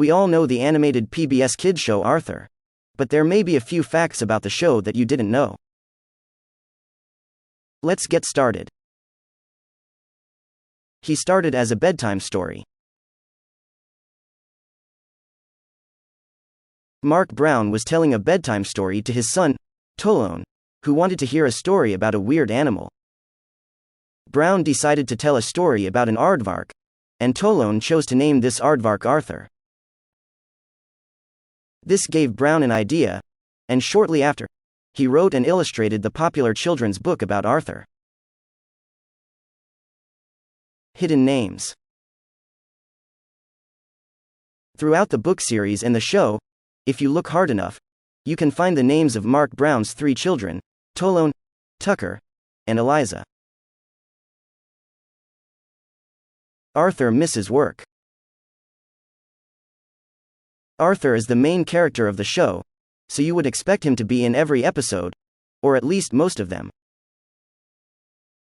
We all know the animated PBS kids show Arthur. But there may be a few facts about the show that you didn't know. Let's get started. He started as a bedtime story. Mark Brown was telling a bedtime story to his son, Tolone, who wanted to hear a story about a weird animal. Brown decided to tell a story about an aardvark, and Tolone chose to name this aardvark Arthur. This gave Brown an idea, and shortly after, he wrote and illustrated the popular children's book about Arthur. Hidden names. Throughout the book series and the show, if you look hard enough, you can find the names of Mark Brown's 3 children, Tolone, Tucker, and Eliza. Arthur misses work. Arthur is the main character of the show, so you would expect him to be in every episode, or at least most of them.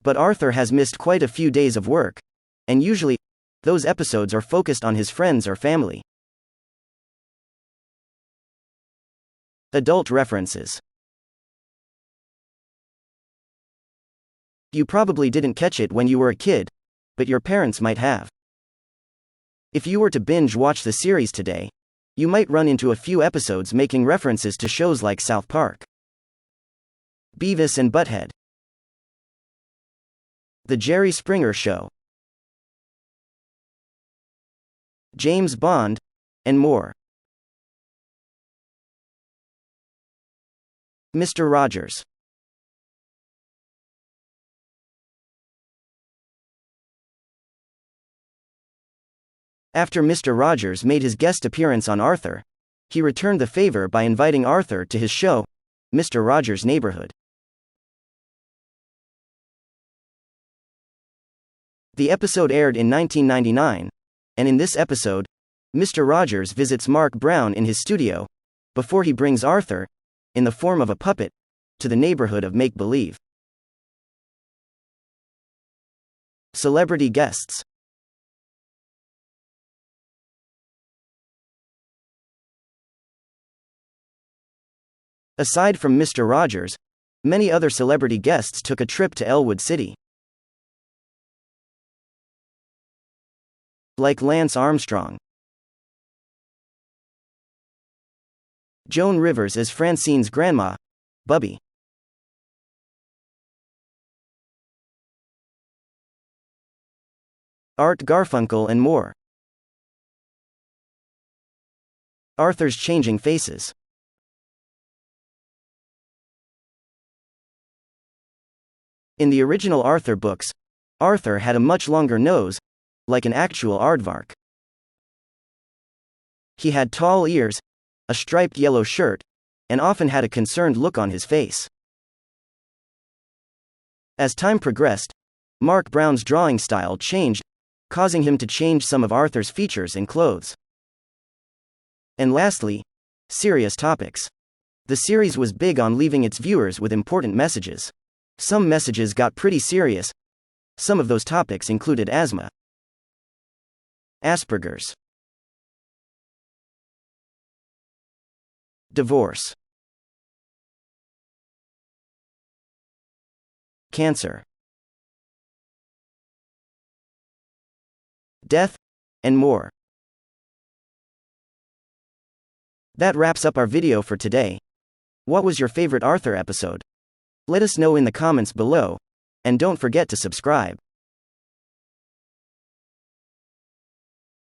But Arthur has missed quite a few days of work, and usually, those episodes are focused on his friends or family. Adult references. You probably didn't catch it when you were a kid, but your parents might have. If you were to binge watch the series today, you might run into a few episodes making references to shows like South Park, Beavis and Butthead, The Jerry Springer Show, James Bond, and more. Mr. Rogers. After Mr. Rogers made his guest appearance on Arthur, he returned the favor by inviting Arthur to his show, Mr. Rogers' Neighborhood. The episode aired in 1999, and in this episode, Mr. Rogers visits Mark Brown in his studio, before he brings Arthur, in the form of a puppet, to the neighborhood of make-believe. Celebrity guests. Aside from Mr. Rogers, many other celebrity guests took a trip to Elwood City. Like Lance Armstrong, Joan Rivers as Francine's grandma, Bubby, Art Garfunkel and more. Arthur's changing faces. In the original Arthur books, Arthur had a much longer nose, like an actual aardvark. He had tall ears, a striped yellow shirt, and often had a concerned look on his face. As time progressed, Mark Brown's drawing style changed, causing him to change some of Arthur's features and clothes. And lastly, serious topics. The series was big on leaving its viewers with important messages. Some messages got pretty serious. Some of those topics included asthma, Asperger's, divorce, cancer, death, and more. That wraps up our video for today. What was your favorite Arthur episode? Let us know in the comments below, and don't forget to subscribe.